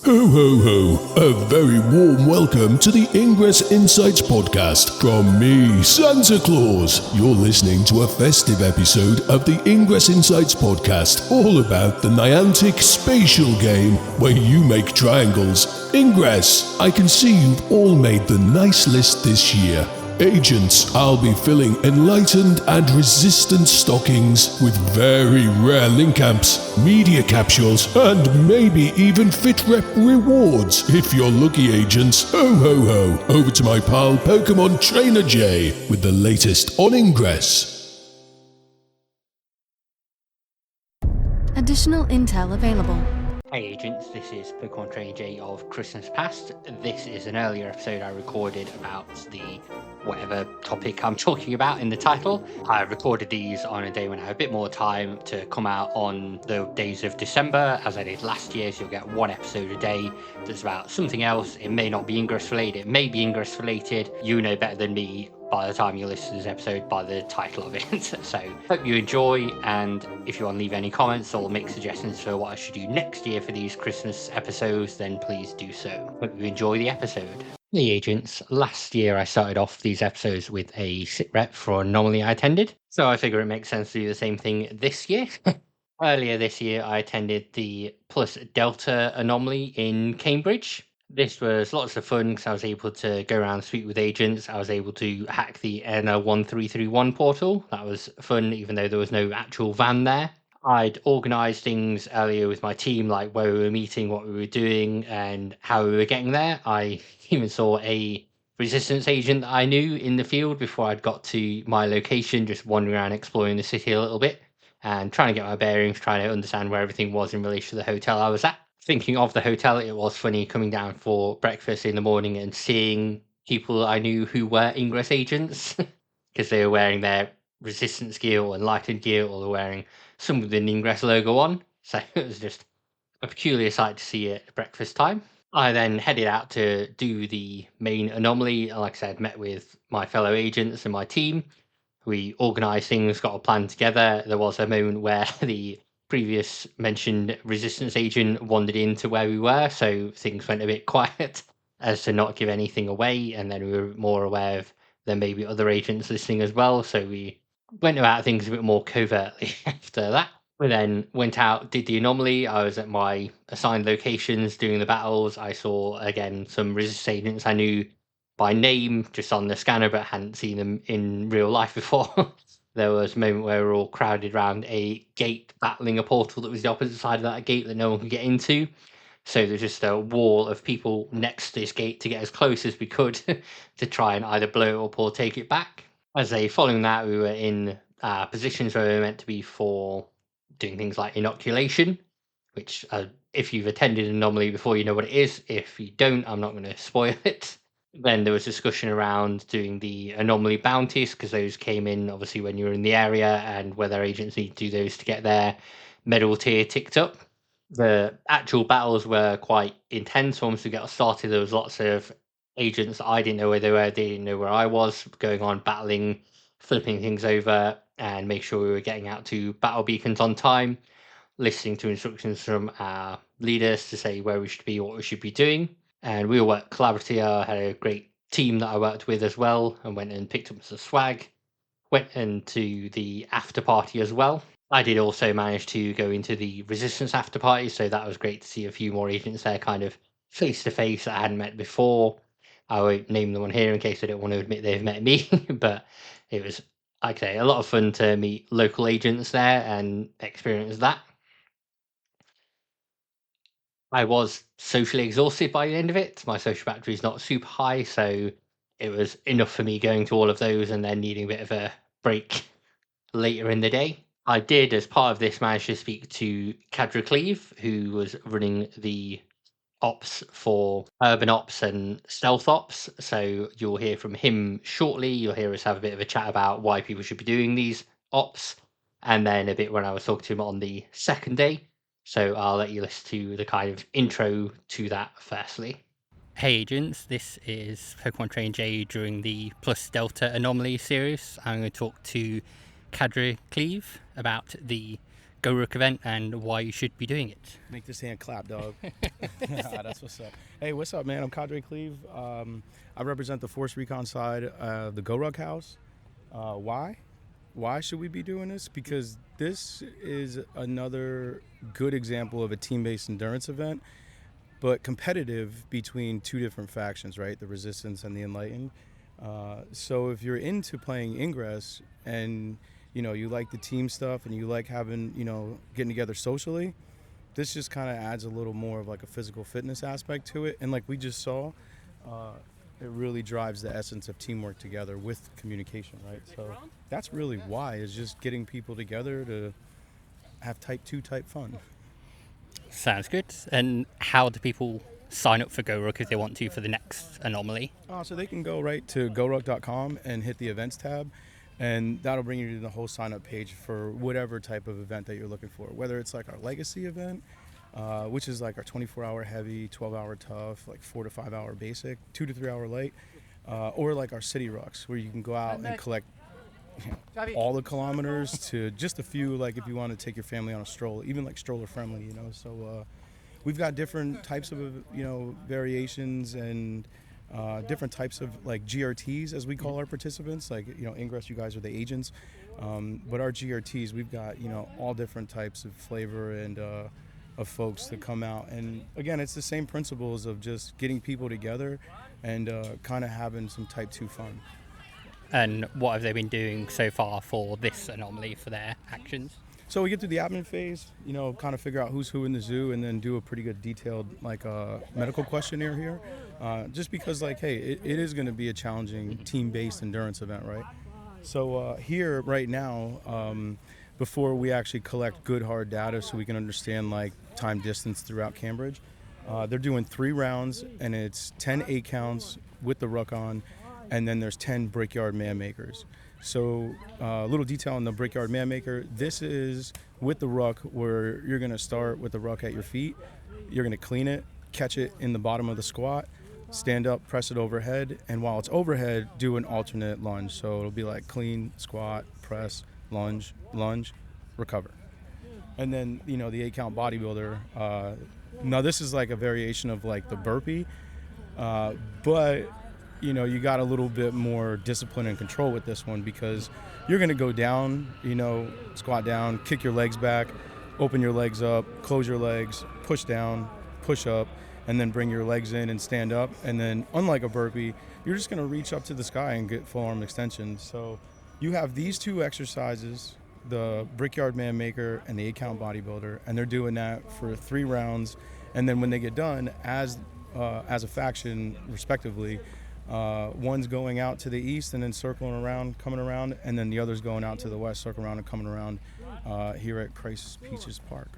Ho ho ho! A very warm welcome to the Ingress Insights podcast from me, Santa Claus. You're listening to a festive episode of the Ingress Insights podcast, all about the Niantic spatial game where you make triangles. Ingress, I can see you've all made the nice list this year. Agents, I'll be filling enlightened and resistant stockings with very rare link amps, media capsules, and maybe even FitRep rewards if you're lucky, agents. Ho ho ho! Over to my pal Pokemon Trainer J with the latest on Ingress. Additional intel available. Hey agents, this is Pokemon Trainer J of Christmas Past. This is an earlier episode I recorded about the whatever topic I'm talking about in the title. I recorded these on a day when I had a bit more time to come out on the days of December, as I did last year, so you'll get one episode a day that's about something else. It may not be Ingress related, it may be Ingress related. You know better than me by the time you listen to this episode by the title of it. So hope you enjoy, and if you want to leave any comments or make suggestions for what I should do next year for these Christmas episodes, then please do so. Hope you enjoy the episode. The agents, last year I started off these episodes with a SitRep for an anomaly I attended, so I figure it makes sense to do the same thing this year. Earlier this year I attended the Plus Delta anomaly in Cambridge. This was lots of fun because I was able to go around and speak with agents. I was able to hack the ERNA 1331 portal. That was fun, even though there was no actual van there. I'd organised things earlier with my team, like where we were meeting, what we were doing, and how we were getting there. I even saw a resistance agent that I knew in the field before I'd got to my location, just wandering around exploring the city a little bit and trying to get my bearings, trying to understand where everything was in relation to the hotel I was at. Thinking of the hotel, it was funny coming down for breakfast in the morning and seeing people I knew who were Ingress agents because they were wearing their resistance gear or enlightened gear, or they're wearing some with an Ingress logo on. So it was just a peculiar sight to see at breakfast time. I then headed out to do the main anomaly. Like I said, met with my fellow agents and my team. We organised things, got a plan together. There was a moment where the previous mentioned resistance agent wandered into where we were, so things went a bit quiet as to not give anything away, and then we were more aware of there may be other agents listening as well, so we went about things a bit more covertly after that. We then went out, did the anomaly. I was at my assigned locations doing the battles. I saw again some resistance agents I knew by name just on the scanner, but hadn't seen them in real life before. There was a moment where we were all crowded around a gate battling a portal that was the opposite side of that gate that no one could get into. So there's just a wall of people next to this gate to get as close as we could to try and either blow it up or take it back. As a following that, we were in positions where we were meant to be for doing things like inoculation, which if you've attended an anomaly before, you know what it is. If you don't, I'm not going to spoil it. Then there was discussion around doing the anomaly bounties, because those came in obviously when you were in the area, and whether agents need to do those to get their medal tier ticked up. The actual battles were quite intense. Once we got started, there was lots of agents that I didn't know where they were, they didn't know where I was, going on battling, flipping things over, and make sure we were getting out to battle beacons on time, listening to instructions from our leaders to say where we should be, what we should be doing. And we all worked collaboratively. I had a great team that I worked with as well, and went and picked up some swag. Went into the after party as well. I did also manage to go into the resistance after party, so that was great to see a few more agents there, kind of face to face that I hadn't met before. I won't name them on here in case they don't want to admit they've met me, but it was, like I say, a lot of fun to meet local agents there and experience that. I was socially exhausted by the end of it. My social battery is not super high, so it was enough for me going to all of those and then needing a bit of a break later in the day. I did, as part of this, manage to speak to Cadre Cleve, who was running the ops for urban ops and stealth ops. So you'll hear from him shortly. You'll hear us have a bit of a chat about why people should be doing these ops, and then a bit when I was talking to him on the second day. So I'll let you listen to the kind of intro to that firstly. Hey agents, this is Pokemon Train J during the Plus Delta Anomaly series. I'm going to talk to Cadre Cleve about the GORUCK event and why you should be doing it. Make this hand clap, dog. That's what's up. Hey, what's up, man? I'm Cadre Cleve. I represent the Force Recon side of the GORUCK house. Why? Why should we be doing this? Because this is another good example of a team-based endurance event, but competitive between two different factions, right? The Resistance and the Enlightened. So if you're into playing Ingress and you like the team stuff and you like having, getting together socially, this just kind of adds a little more of like a physical fitness aspect to it. And like we just saw, it really drives the essence of teamwork together with communication, right? So that's really why, is just getting people together to have type 2 type fun. Sounds good. And how do people sign up for GORUCK if they want to for the next anomaly? So they can go right to goruck.com and hit the events tab, and that'll bring you to the whole sign up page for whatever type of event that you're looking for, whether it's like our legacy event, which is like our 24-hour heavy, 12-hour tough, like 4 to 5 hour basic, 2 to 3 hour light, or like our city rucks where you can go out and collect all the kilometers to just a few, like if you want to take your family on a stroll, even like stroller friendly, so we've got different types of variations and different types of like GRTs, as we call our participants. Like Ingress, you guys are the agents, but our GRTs, we've got all different types of flavor and of folks that come out. And again, it's the same principles of just getting people together and kind of having some type 2 fun. And what have they been doing so far for this anomaly, for their actions? So we get through the admin phase, kind of figure out who's who in the zoo, and then do a pretty good detailed medical questionnaire here. Just because hey, it is going to be a challenging team-based endurance event, right? So here right now, before we actually collect good hard data so we can understand time distance throughout Cambridge, they're doing 3 rounds, and it's 10 8 counts with the ruck on, and then there's 10 brickyard man makers. So a little detail on the brickyard man maker. This is with the ruck, where you're going to start with the ruck at your feet. You're going to clean it, catch it in the bottom of the squat, stand up, press it overhead, and while it's overhead, do an alternate lunge. So it'll be like clean, squat, press, lunge, lunge, recover. And then, the 8 count bodybuilder. Now this is like a variation of like the burpee, but you got a little bit more discipline and control with this one, because you're going to go down, squat down, kick your legs back, open your legs up, close your legs, push down, push up, and then bring your legs in and stand up. And then, unlike a burpee, you're just going to reach up to the sky and get full arm extension. So you have these 2 exercises, the brickyard man maker and the 8 count bodybuilder, and they're doing that for 3 rounds. And then when they get done, as a faction, respectively, one's going out to the east and then circling around, coming around, and then the other's going out to the west, circling around and coming around here at Crisis Peaches Park.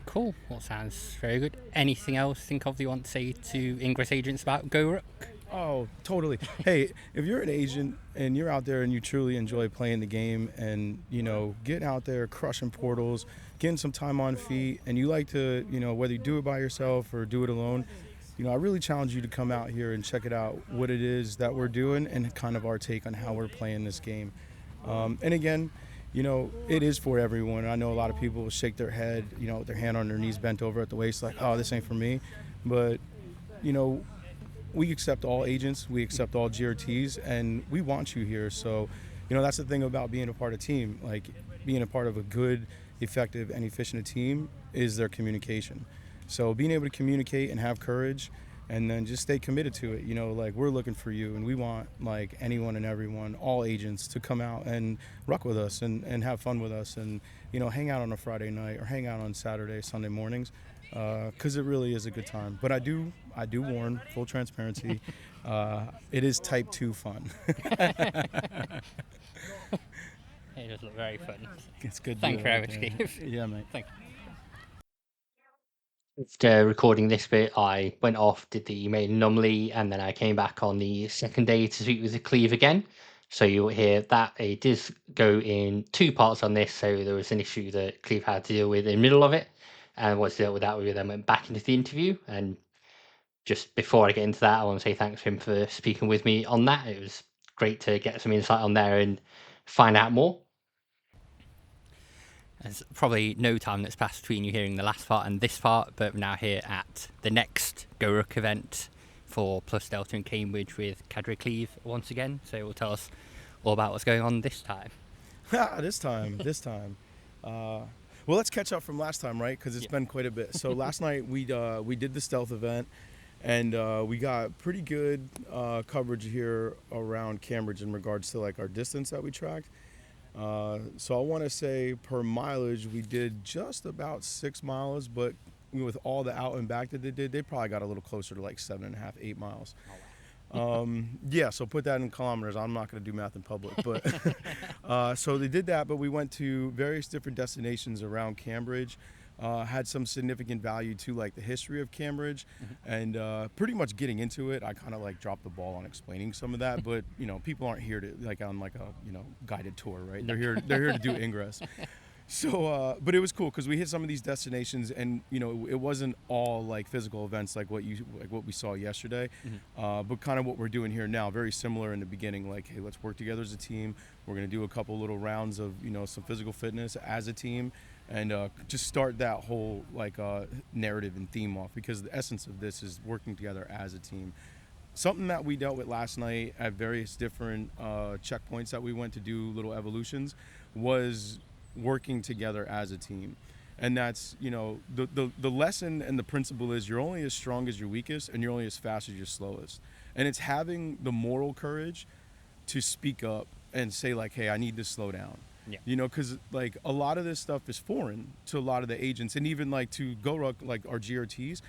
Cool. Well, sounds very good. Anything else think of you want to say to Ingress agents about GORUCK? Oh, totally. Hey, if you're an agent and you're out there and you truly enjoy playing the game and, getting out there, crushing portals, getting some time on feet, and you like to, whether you do it by yourself or do it alone, I really challenge you to come out here and check it out, what it is that we're doing and kind of our take on how we're playing this game. And again, it is for everyone. I know a lot of people will shake their head, with their hand on their knees bent over at the waist, like, oh, this ain't for me. But, we accept all agents, we accept all GRTs, and we want you here. So, that's the thing about being a part of a team. Like, being a part of a good, effective, and efficient team is their communication. So being able to communicate and have courage, and then just stay committed to it. We're looking for you, and we want anyone and everyone, all agents, to come out and ruck with us and have fun with us, and hang out on a Friday night or hang out on Saturday, Sunday mornings, because it really is a good time. But I do warn, full transparency, it is type 2 fun. It does look very fun. It's good. Thank you very much, Steve. Yeah, mate. Thank you. After recording this bit, I went off, did the main anomaly, and then I came back on the second day to speak with the Cleve again. So you'll hear that it does go in 2 parts on this. So there was an issue that Cleve had to deal with in the middle of it, and once dealt with that, we then went back into the interview. And just before I get into that, I want to say thanks to him for speaking with me on that. It was great to get some insight on there and find out more. There's probably no time that's passed between you hearing the last part and this part, but we're now here at the next GORUCK event for Plus Delta in Cambridge with Cadre Cleve once again. So it will tell us all about what's going on this time. This time. Well, let's catch up from last time, right? Because it's been quite a bit. So last night we did the stealth event, and we got pretty good coverage here around Cambridge in regards to like our distance that we tracked. So I want to say per mileage we did just about 6 miles, but with all the out and back that they did, they probably got a little closer to like 7.5, 8 miles. Yeah, so put that in kilometers. I'm not going to do math in public, but so they did that. But we went to various different destinations around Cambridge. Had some significant value to like the history of Cambridge, and pretty much getting into it, I kind of like dropped the ball on explaining some of that. But you know, people aren't here to like on like a guided tour, right? They're here to do Ingress. So, but it was cool because we hit some of these destinations, and it wasn't all like physical events like what we saw yesterday, but kind of what we're doing here now, very similar in the beginning. Like, hey, let's work together as a team. We're gonna do a couple little rounds of some physical fitness as a team, and just start that whole like narrative and theme off, because the essence of this is working together as a team. Something that we dealt with last night at various different checkpoints that we went to do little evolutions was working together as a team. And that's the lesson and the principle is you're only as strong as your weakest, and you're only as fast as your slowest. And it's having the moral courage to speak up and say like, hey, I need to slow down. Yeah. Because like a lot of this stuff is foreign to a lot of the agents, and even like to GORUCK, like our GRTs,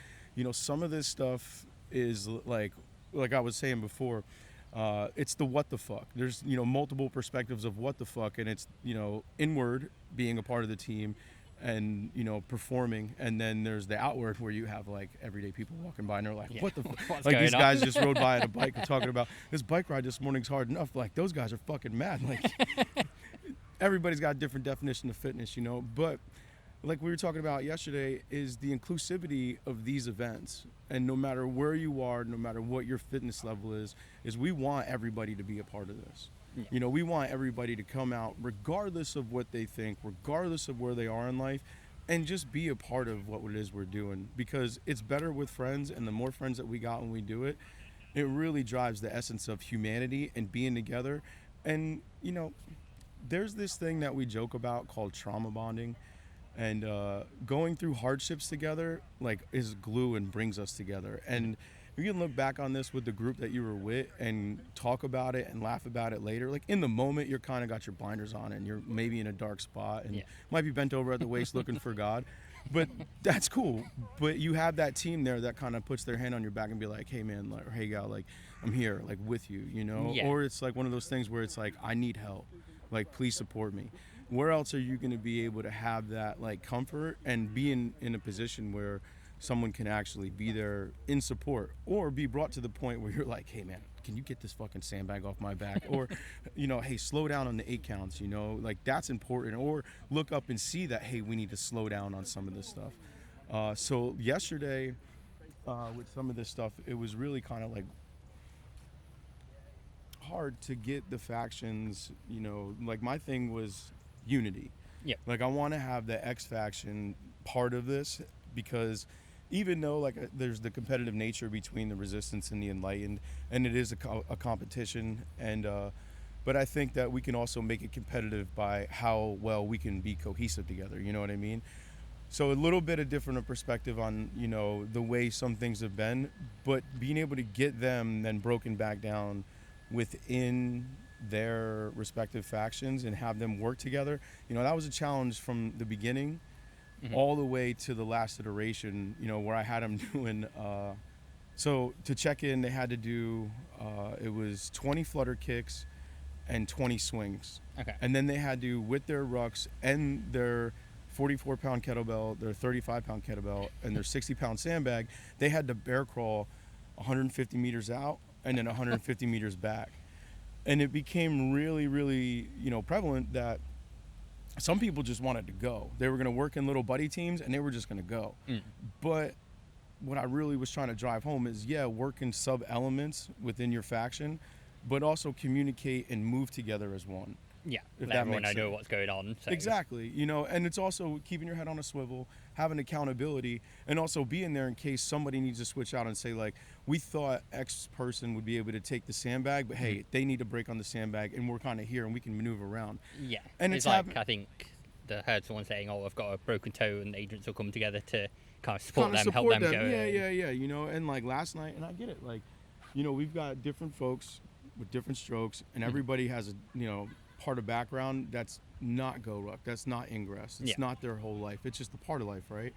some of this stuff is like I was saying before, it's the what the fuck. There's multiple perspectives of what the fuck, and it's inward, being a part of the team, and performing, and then there's the outward where you have like everyday people walking by and they're like, what the fuck? Like these guys just rode by on a bike and talking about this bike ride this morning's hard enough. Like those guys are fucking mad. Like everybody's got a different definition of fitness, but like we were talking about yesterday is the inclusivity of these events. And no matter where you are, no matter what your fitness level is we want everybody to be a part of this. Yeah. We want everybody to come out regardless of what they think, regardless of where they are in life, and just be a part of what it is we're doing, because it's better with friends, and the more friends that we got when we do it, it really drives the essence of humanity and being together. And there's this thing that we joke about called trauma bonding, and going through hardships together like is glue and brings us together. And you can look back on this with the group that you were with and talk about it and laugh about it later. Like in the moment, you're kind of got your blinders on and you're maybe in a dark spot and might be bent over at the waist looking for God, but that's cool. But you have that team there that kind of puts their hand on your back and be like, hey man, like, or hey gal, like I'm here, like with you, Yeah. Or it's like one of those things where it's like, I need help, like please support me. Where else are you going to be able to have that like comfort and be in a position where someone can actually be there in support, or be brought to the point where you're like, hey man, can you get this fucking sandbag off my back? Or hey, slow down on the 8 counts, like that's important. Or look up and see that, hey, we need to slow down on some of this stuff. So yesterday with some of this stuff, it was really kind of like hard to get the factions, like my thing was unity. Yeah. Like I want to have the X faction part of this, because even though like there's the competitive nature between the resistance and the enlightened, and it is a competition, and but I think that we can also make it competitive by how well we can be cohesive together. You know what I mean? So a little bit of different perspective on the way some things have been, but being able to get them then broken back down within their respective factions and have them work together. That was a challenge from the beginning all the way to the last iteration, where I had them doing, so to check in, they had to do, it was 20 flutter kicks and 20 swings. Okay. And then they had to, with their rucks and their 44-pound kettlebell, their 35-pound kettlebell, and their 60-pound sandbag, they had to bear crawl 150 meters out and then 150 meters back. And it became really, really, prevalent that some people just wanted to go. They were going to work in little buddy teams and they were just going to go. But what I really was trying to drive home is, work in sub elements within your faction, but also communicate and move together as one. Yeah, if let that everyone makes know sense. what's going on. So. Exactly, you know, and it's also keeping your head on a swivel, having accountability, and also being there in case somebody needs to switch out and say, like, we thought X person would be able to take the sandbag, but hey, they need to break on the sandbag, and we're kind of here and we can maneuver around. Yeah, and it's like, I think I heard someone saying, "Oh, I've got a broken toe," and the agents will come together to kind of support them, help them go. Yeah, you know, and like last night, and I get it, like, you know, we've got different folks with different strokes, and everybody has a, you know, part of background that's not GORUCK, that's not Ingress, it's not their whole life, it's just a part of life, right?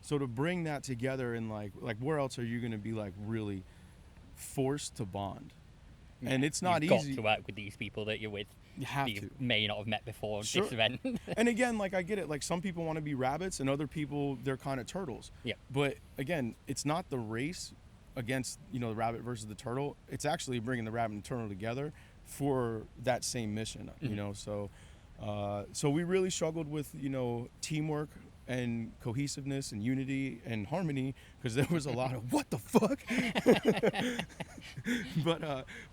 So to bring that together and like where else are you going to be like really forced to bond? And it's not easy. You've got to work with these people that you're with. You have that you to. may not have met before Sure. this event. And again, like I get it, like some people want to be rabbits and other people they're kind of turtles. Yeah. But again, it's not the race against, you know, the rabbit versus the turtle. It's actually bringing the rabbit and turtle together for that same mission, you know. So so we really struggled with, you know, teamwork and cohesiveness and unity and harmony, because there was a lot of what the fuck.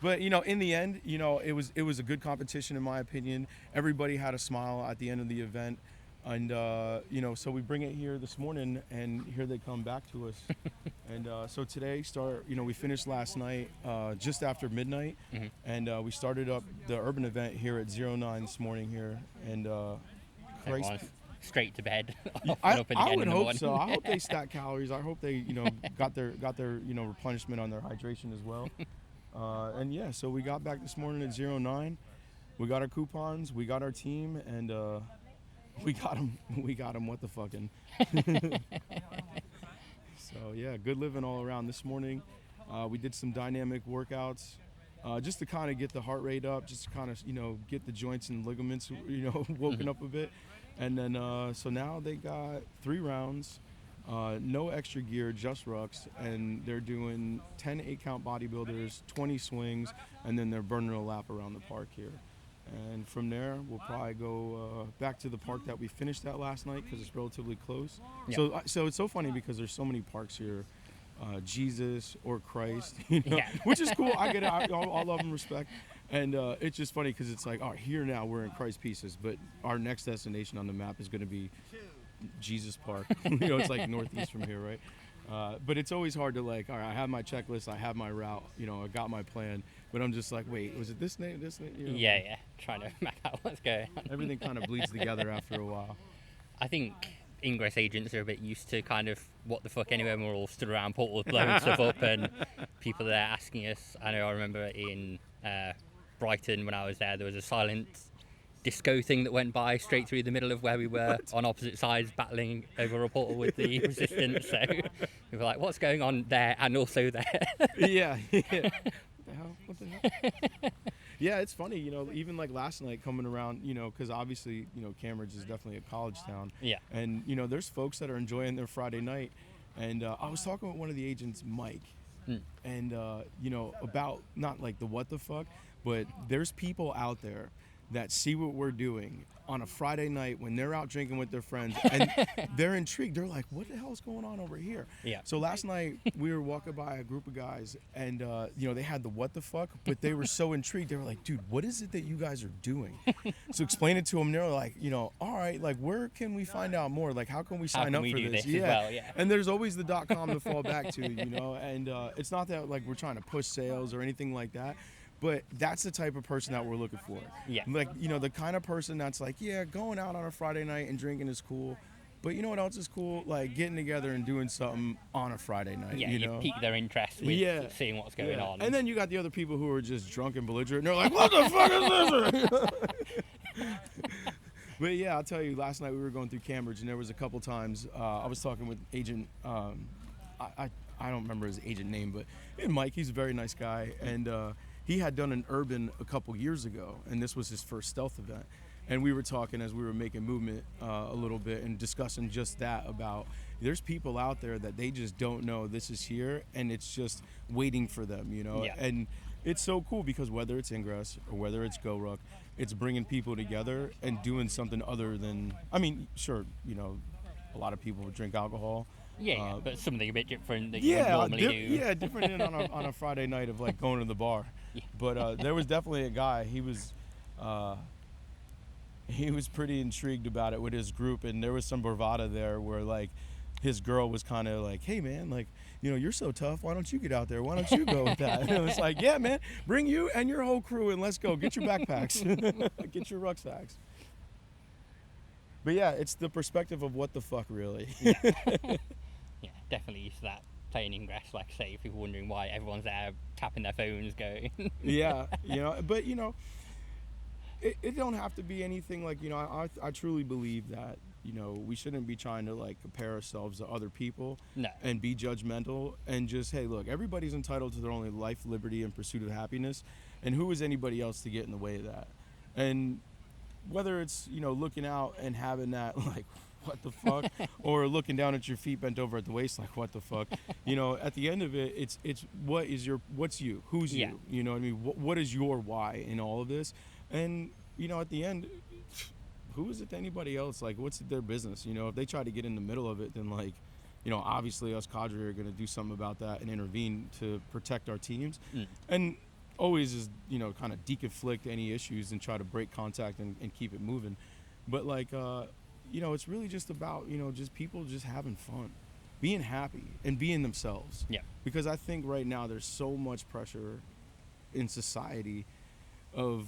but you know, in the end, you know, it was a good competition in my opinion. Everybody had a smile at the end of the event, and you know, so we bring it here this morning, and here they come back to us. And so today you know, we finished last night just after midnight, and we started up the urban event here at 09 this morning here, and Everyone's straight to bed. I again would in the hope morning. so. I hope they stack calories. I hope they, you know, got their you know, replenishment on their hydration as well. And yeah, so we got back this morning at 09. We got our coupons, we got our team, and we got them. We got them. What the fucking. So yeah, good living all around this morning. We did some dynamic workouts. Just to kind of get the heart rate up, just to kind of, you know, get the joints and ligaments, you know, woken up a bit. And then, so now they got 3 rounds, no extra gear, just rucks, and they're doing 10 8-count bodybuilders, 20 swings, and then they're burning a lap around the park here. And from there, we'll probably go back to the park that we finished at last night, because it's relatively close. Yep. So it's so funny because there's so many parks here. Jesus or Christ, you know, which is cool. I get it. I love and respect. And it's just funny because it's like, all right, here now we're in Christ Pieces, but our next destination on the map is going to be Jesus Park. You know, it's like northeast from here, right? But it's always hard to like, all right, I have my checklist, I have my route, you know, I got my plan, but I'm just like, wait, was it this name, you know? Yeah, trying to map out what's going on. Everything kind of bleeds together after a while. I think Ingress agents are a bit used to kind of what the fuck anyway, when we're all stood around portals blowing stuff up and people there asking us. I remember in Brighton when I was there was a silent disco thing that went by straight through the middle of where we were on opposite sides battling over a portal with the resistance. So we were like, what's going on there and also there? Yeah. What the hell? Yeah, it's funny, you know, even like last night coming around, you know, because obviously, you know, Cambridge is definitely a college town. Yeah. And, you know, there's folks that are enjoying their Friday night. And I was talking with one of the agents, Mike, and, you know, about not like the what the fuck, but there's people out there that see what we're doing on a Friday night when they're out drinking with their friends, and they're intrigued. They're like, what the hell is going on over here? Yeah. So last night we were walking by a group of guys, and you know, they had the what the fuck, but they were so intrigued. They were like, dude, what is it that you guys are doing? So explain it to them. They're like, you know, all right, like, where can we find out more? Like, how can we sign up for this? As well, yeah. And there's always the .com to fall back to, you know, and it's not that like we're trying to push sales or anything like that. But that's the type of person that we're looking for. Yeah. Like, you know, the kind of person that's like, yeah, going out on a Friday night and drinking is cool. But you know what else is cool? Like getting together and doing something on a Friday night. Yeah, you know? pique their interest with seeing what's going on. And then you got the other people who are just drunk and belligerent. And they're like, what the fuck is this? But yeah, I'll tell you, last night we were going through Cambridge, and there was a couple times I was talking with agent, I don't remember his agent name, but Mike, he's a very nice guy. And he had done an urban a couple years ago, and this was his first stealth event. And we were talking as we were making movement a little bit and discussing just that, about there's people out there that they just don't know this is here, and it's just waiting for them, you know? Yeah. And it's so cool because whether it's Ingress or whether it's GORUCK, it's bringing people together and doing something other than, I mean, sure, you know, a lot of people would drink alcohol. Yeah, but something a bit different that you would normally do. Yeah, different than on a Friday night of like going to the bar. Yeah. But there was definitely a guy, he was he was pretty intrigued about it with his group, and there was some bravado there where like his girl was kind of like, hey man, like, you know, you're so tough, why don't you get out there, why don't you go with that? And it was like, yeah man, bring you and your whole crew and let's go, get your backpacks. Get your rucksacks. But yeah, it's the perspective of what the fuck really. Yeah, definitely used to that playing Ingress, like I say, people wondering why everyone's there tapping their phones going. Yeah, you know, but you know, it don't have to be anything like, you know, I truly believe that, you know, we shouldn't be trying to like compare ourselves to other people. No. And be judgmental and just, hey, look, everybody's entitled to their own life, liberty, and pursuit of happiness, and who is anybody else to get in the way of that? And whether it's, you know, looking out and having that like, what the fuck, or looking down at your feet bent over at the waist like, what the fuck, you know, at the end of it, it's what's you, who's you, you know what I mean, what is your why in all of this? And you know, at the end, who is it to anybody else? Like, what's their business? You know, if they try to get in the middle of it, then like, you know, obviously us Cadre are going to do something about that and intervene to protect our teams. And always is, you know, kind of deconflict any issues and try to break contact and keep it moving. But like, you know, it's really just about, you know, just people just having fun, being happy and being themselves. Yeah. Because I think right now there's so much pressure in society of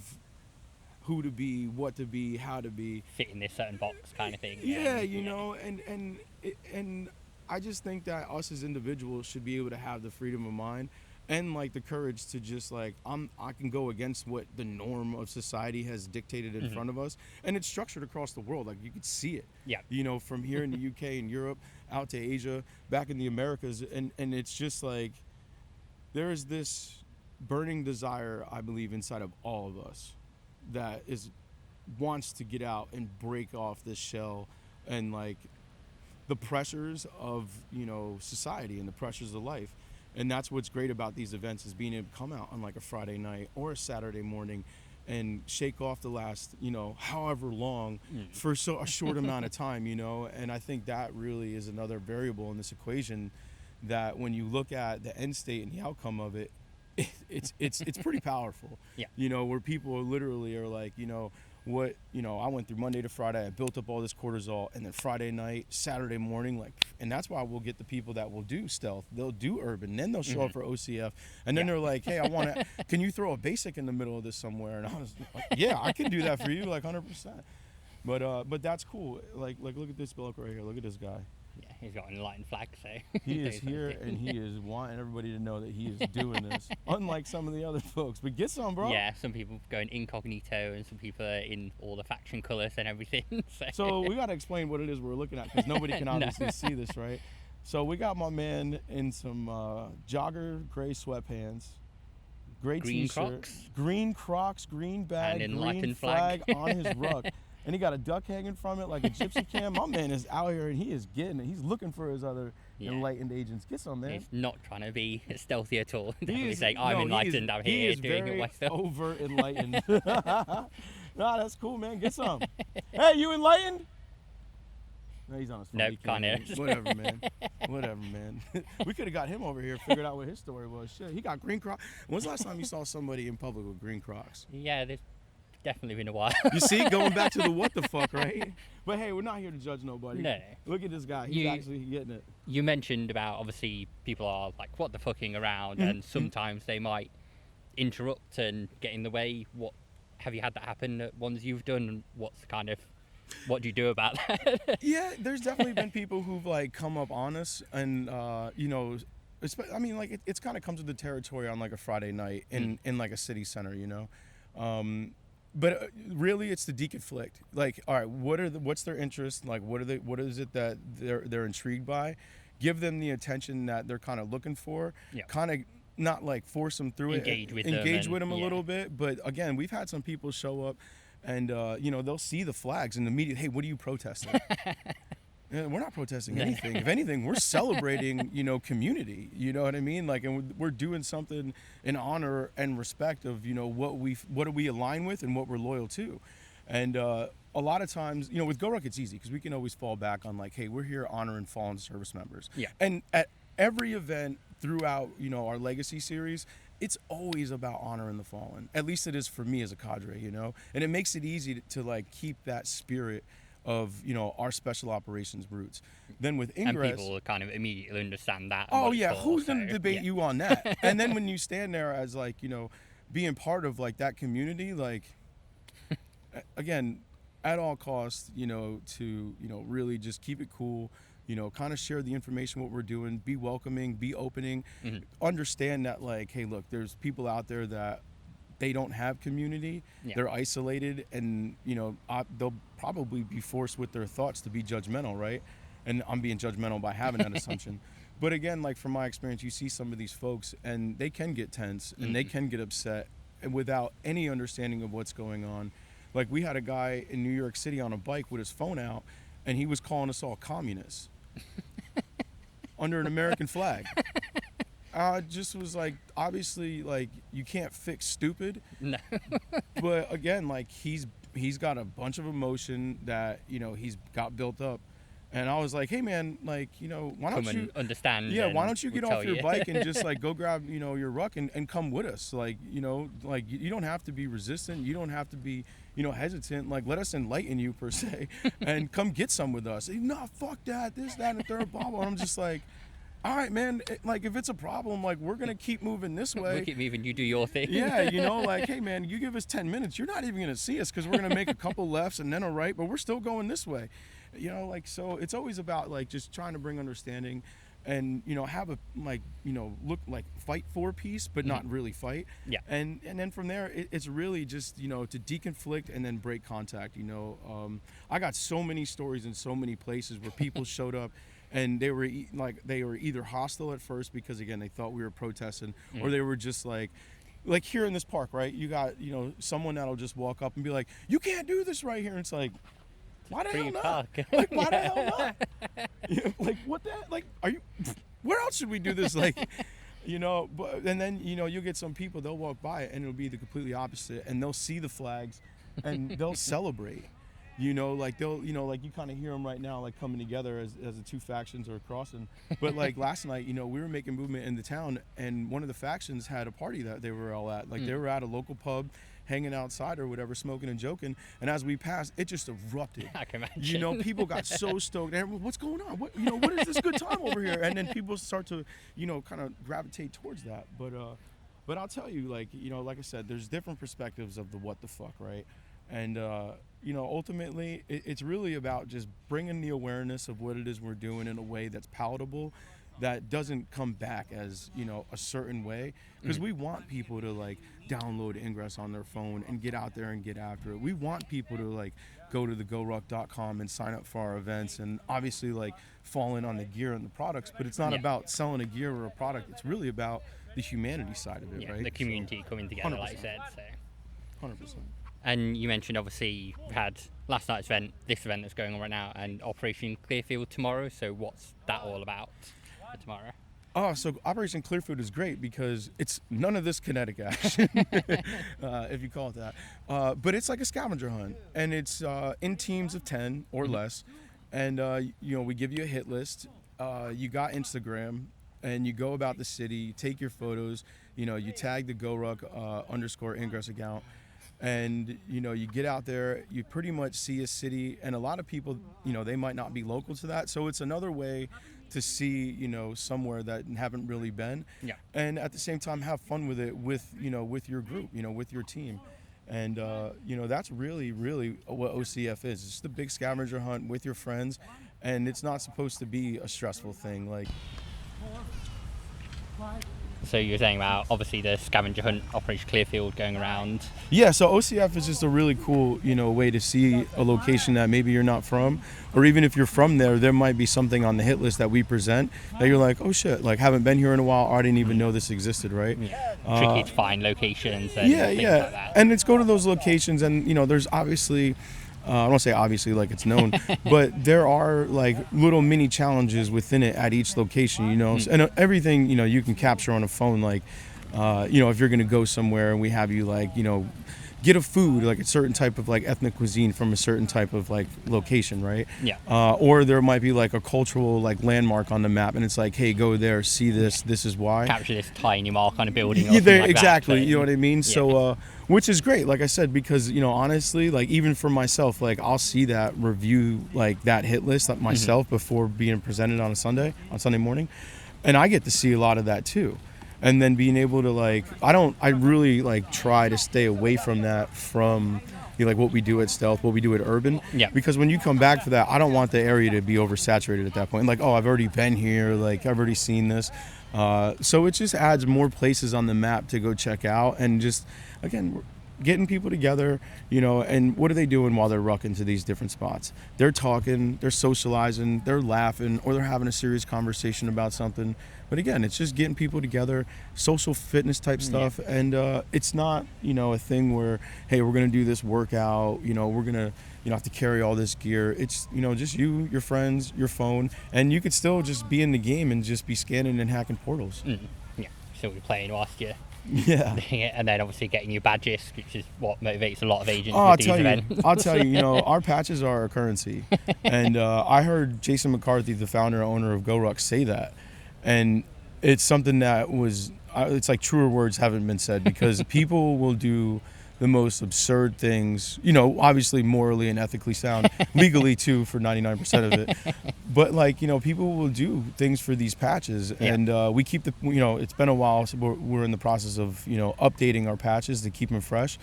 who to be, what to be, how to be. Fit in this certain box kind of thing. Yeah, you know, and I just think that us as individuals should be able to have the freedom of mind and like the courage to just like, I can go against what the norm of society has dictated in front of us, and it's structured across the world. Like you could see it. Yeah. You know, from here in the UK and Europe out to Asia, back in the Americas, and it's just like there is this burning desire, I believe, inside of all of us that wants to get out and break off this shell and like the pressures of, you know, society and the pressures of life. And that's what's great about these events, is being able to come out on like a Friday night or a Saturday morning and shake off the last, you know, however long for a short amount of time, you know. And I think that really is another variable in this equation, that when you look at the end state and the outcome of it, it's pretty powerful. Yeah. You know, where people literally are like, you know, what, you know, I went through Monday to Friday, I built up all this cortisol, and then Friday night, Saturday morning, like, and that's why we'll get the people that will do stealth, they'll do urban, then they'll show up for OCF, and then they're like, hey, I want to, can you throw a basic in the middle of this somewhere? And I was like, yeah, I can do that for you, like 100%. But that's cool. Like look at this bloke right here. Look at this guy. Yeah, he's got an enlightened flag, so he is here and he is wanting everybody to know that he is doing this, unlike some of the other folks. But get some, bro. Yeah, some people going incognito and some people are in all the faction colours and everything. So we got to explain what it is we're looking at, because nobody can obviously see this, right? So we got my man in some jogger gray sweatpants, gray Green t-shirt, Crocs. green Crocs, green bag, And green enlightened flag flag. on his rug. And he got a duck hanging from it like a gypsy cam. My man is out here and he is getting it. He's looking for his other enlightened agents. Get some, man. He's not trying to be stealthy at all. He's is- saying, I'm no, enlightened, I'm he here is doing very all my stuff. over enlightened. Nah, that's cool, man. Get some. Hey, you enlightened? No, he's on his phone. Nope, He can't can't hear. Whatever, man. Whatever, man. We could have got him over here, figured out what his story was. Shit, he got green Crocs. When's the last time you saw somebody in public with green Crocs? Yeah, there's definitely been a while. You see, going back to the what the fuck, right? But hey, we're not here to judge nobody. No. Look at this guy. He's actually getting it. You mentioned about, obviously, people are like, what the fucking around, and sometimes they might interrupt and get in the way. What have you had that happen at ones you've done, and what do you do about that? Yeah, there's definitely been people who've like come up on us, and you know, I mean, like it's kind of comes with the territory on like a Friday night in like a city center, you know. But really, it's the deconflict. Like, all right, what's their interest? Like, what is it that they're intrigued by? Give them the attention that they're kind of looking for. Yeah. Kind of not like force them through Engage it. with Engage them with them a and- little bit. But again, we've had some people show up, and you know, they'll see the flags in the media. Hey, what are you protesting? Yeah, we're not protesting anything. If anything, we're celebrating, you know, community. You know what I mean? Like, and we're doing something in honor and respect of, you know, what do we align with and what we're loyal to. And a lot of times, you know, with GORUCK, it's easy because we can always fall back on like, hey, we're here honoring fallen service members. Yeah. And at every event throughout, you know, our legacy series, it's always about honoring the fallen. At least it is for me as a cadre, you know? And it makes it easy to like keep that spirit of, you know, our special operations roots. Then with Ingress, and people kind of immediately understand that. Oh yeah, who's going to debate you on that? And then when you stand there as like, you know, being part of like that community, like again, at all costs, you know, to, you know, really just keep it cool, you know, kind of share the information, what we're doing, be welcoming, be opening, understand that like, hey, look, there's people out there that they don't have community, they're isolated, and, you know, they'll probably be forced with their thoughts to be judgmental, right? And I'm being judgmental by having that assumption. But again, like from my experience, you see some of these folks and they can get tense and they can get upset and without any understanding of what's going on. Like we had a guy in New York City on a bike with his phone out and he was calling us all communists under an American flag. Just was like, obviously, like you can't fix stupid. No. But again, like he's got a bunch of emotion that, you know, he's got built up. And I was like, hey man, like, you know, why don't you understand? Yeah, why don't you get off your bike and just like go grab, you know, your ruck and come with us? Like, you know, like you don't have to be resistant. You don't have to be, you know, hesitant. Like, let us enlighten you per se, and come get some with us. No, fuck that, this, that, and the third, blah, blah. And I'm just like, all right, man. Like, if it's a problem, like we're gonna keep moving this way. We'll keep moving. You do your thing. Yeah, you know, like, hey man, you give us 10 minutes, you're not even gonna see us because we're gonna make a couple lefts and then a right, but we're still going this way. You know, like, so it's always about like just trying to bring understanding and, you know, have a, like, you know, look like fight for peace, but not really fight. Yeah. And then from there, it's really just, you know, to deconflict and then break contact. You know, I got so many stories in so many places where people showed up and they were either hostile at first because again, they thought we were protesting, or they were just like here in this park, right? You got, you know, someone that'll just walk up and be like, you can't do this right here. And it's like, why the hell not? Like, why the hell not? You know, like, what the hell? Like, are you, where else should we do this? Like, you know, but, and then, you know, you'll get some people, they'll walk by and it'll be the completely opposite, and they'll see the flags and they'll celebrate. You know, like they'll, you know, like you kind of hear them right now, like coming together as the two factions are crossing. But like last night, you know, we were making movement in the town, and one of the factions had a party that they were all at. Like they were at a local pub, hanging outside or whatever, smoking and joking. And as we passed, it just erupted. I can imagine. You know, people got so stoked. And what's going on? What, you know, what is this good time over here? And then people start to, you know, kind of gravitate towards that. But I'll tell you, like, you know, like I said, there's different perspectives of the what the fuck, right? And, you know, ultimately, it's really about just bringing the awareness of what it is we're doing in a way that's palatable, that doesn't come back as, you know, a certain way. Because we want people to, like, download Ingress on their phone and get out there and get after it. We want people to, like, go to the GORUCK.com and sign up for our events and obviously, like, fall in on the gear and the products. But it's not about selling a gear or a product. It's really about the humanity side of it, right? The community coming together, 100%. Like you said. So. 100%. And you mentioned, obviously, we had last night's event, this event that's going on right now, and Operation Clearfield tomorrow. So what's that all about for tomorrow? Oh, so Operation Clearfield is great because it's none of this kinetic action, if you call it that. But it's like a scavenger hunt, and it's in teams of 10 or less. And, you know, we give you a hit list. You got Instagram, and you go about the city, you take your photos, you know, you tag the GORUCK _Ingress account. And, you know, you get out there, you pretty much see a city, and a lot of people, you know, they might not be local to that. So it's another way to see, you know, somewhere that haven't really been. Yeah. And at the same time, have fun with it with, you know, with your group, you know, with your team. And, you know, that's really, really what OCF is. It's just a big scavenger hunt with your friends, and it's not supposed to be a stressful thing. Like, so you're saying about, obviously, the scavenger hunt, Operation Clearfield going around. Yeah, so OCF is just a really cool, you know, way to see a location that maybe you're not from, or even if you're from there, there might be something on the hit list that we present that you're like, oh shit, like haven't been here in a while, or I didn't even know this existed, right? Yeah. Tricky to find locations and things like that. And it's go to those locations, and you know, there's obviously, I don't say obviously like it's known, but there are like little mini challenges within it at each location, you know, and everything, you know, you can capture on a phone, like, you know, if you're going to go somewhere and we have you like, you know, get a food, like a certain type of like ethnic cuisine from a certain type of like location, right? Yeah. Or there might be like a cultural like landmark on the map, and it's like, hey, go there, see this. This is why. Capture this tiny mark on a building. Or Yeah, something like exactly. That, so, you know what I mean? Yeah. So, which is great, like I said, because honestly, like even for myself, like I'll see that review, like that hit list myself before being presented on Sunday morning, and I get to see a lot of that too. And then being able to like, I really like try to stay away from that from like what we do at Stealth, what we do at Urban. Yeah. Because when you come back for that, I don't want the area to be oversaturated at that point. Like, oh, I've already been here, like I've already seen this. So it just adds more places on the map to go check out, and just, again, getting people together, and what are they doing while they're rucking to these different spots? They're talking, they're socializing, they're laughing, or they're having a serious conversation about something. But again, it's just getting people together, social fitness type stuff. And it's not, a thing where, hey, we're going to do this workout, we're going to, have to carry all this gear. It's, just you, your friends, your phone, and you could still just be in the game and just be scanning and hacking portals. Yeah, still be playing whilst you're Yeah. and then obviously getting your badges, which is what motivates a lot of agents I'll with these tell events. I'll tell you, our patches are our currency. And I heard Jason McCarthy, the founder and owner of GORUCK, say that. And it's something that was, it's like truer words haven't been said, because people will do the most absurd things, obviously morally and ethically sound, legally too for 99% of it. But like, people will do things for these patches, and we keep the, it's been a while, so we're in the process of, updating our patches to keep them fresh.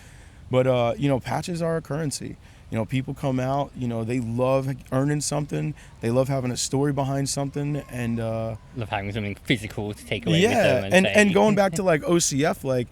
But, patches are a currency. People come out, they love earning something. They love having a story behind something, and Love having something physical to take away with yeah, them. and going back to like OCF, like,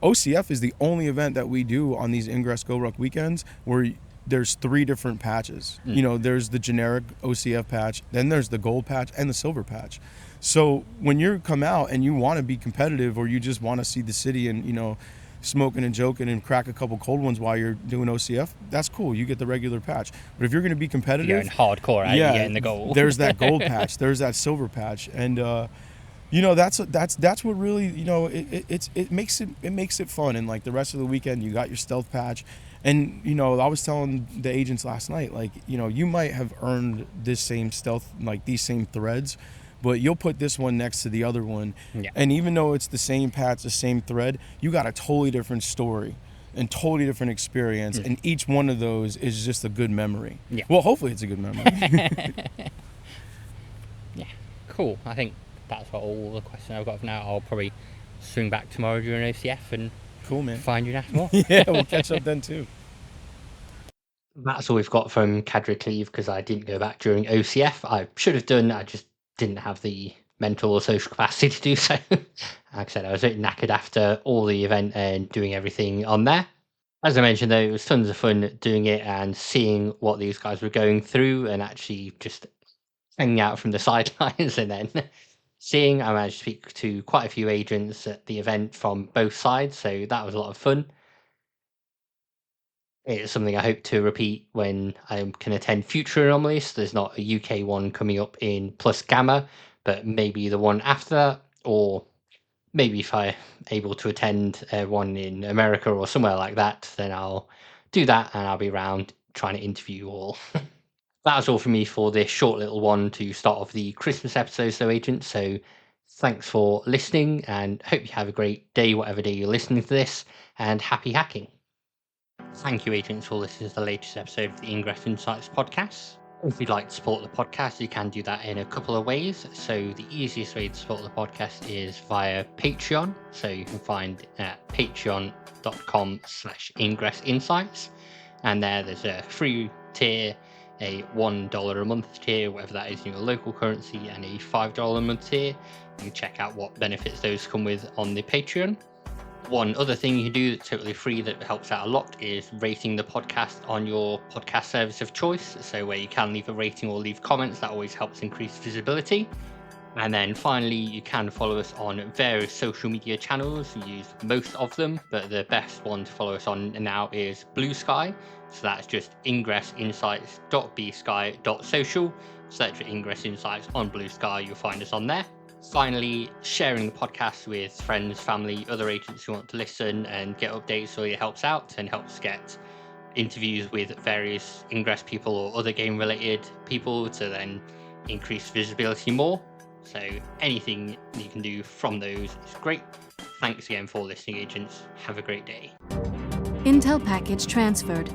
OCF is the only event that we do on these Ingress GORUCK weekends where there's 3 different patches. There's the generic OCF patch, then there's the gold patch and the silver patch. So when you come out and you want to be competitive, or you just want to see the city and, smoking and joking and crack a couple cold ones while you're doing OCF, that's cool. You get the regular patch. But if you're going to be competitive, you're going hardcore, right? You're getting the gold. There's that gold patch. There's that silver patch, and that's what really, it makes it fun. And like the rest of the weekend, you got your stealth patch, and I was telling the agents last night, like, you might have earned this same stealth, like these same threads, but you'll put this one next to the other one, and even though it's the same patch, the same thread, you got a totally different story and totally different experience, and each one of those is just a good memory. Well, hopefully it's a good memory. Yeah, cool. I think that's all the questions I've got for now. I'll probably swing back tomorrow during OCF and cool, man. Find you and ask more. Yeah, we'll catch up then too. That's all we've got from Cadre Cleve, because I didn't go back during OCF. I should have done, I just didn't have the mental or social capacity to do so. Like I said, I was a bit knackered after all the event and doing everything on there. As I mentioned, though, it was tons of fun doing it and seeing what these guys were going through, and actually just hanging out from the sidelines, and then I managed to speak to quite a few agents at the event from both sides, so that was a lot of fun. It's something I hope to repeat when I can attend future anomalies. There's not a UK one coming up in Plus Gamma, but maybe the one after that, or maybe if I'm able to attend one in America or somewhere like that, then I'll do that, and I'll be around trying to interview you all. That was all from me for this short little one to start off the Christmas episode, so agents. So thanks for listening, and hope you have a great day, whatever day you're listening to this, and happy hacking. Thank you, agents, for listening to the latest episode of the Ingress Insights podcast. If you'd like to support the podcast, you can do that in a couple of ways. So the easiest way to support the podcast is via Patreon. So you can find it at patreon.com/Ingress Insights. And there's a free tier, a $1 a month tier, whatever that is in your local currency, and a $5 a month tier. You can check out what benefits those come with on the Patreon. One other thing you can do that's totally free that helps out a lot is rating the podcast on your podcast service of choice. So where you can leave a rating or leave comments, that always helps increase visibility. And then finally, you can follow us on various social media channels. We use most of them, but the best one to follow us on now is Blue Sky. So that's just ingressinsights.bsky.social. Search for Ingress Insights on Blue Sky, you'll find us on there. Finally, sharing the podcast with friends, family, other agents who want to listen and get updates, so it helps out and helps get interviews with various Ingress people or other game related people to then increase visibility more. So anything you can do from those is great. Thanks again for listening, agents. Have a great day. Intel package transferred.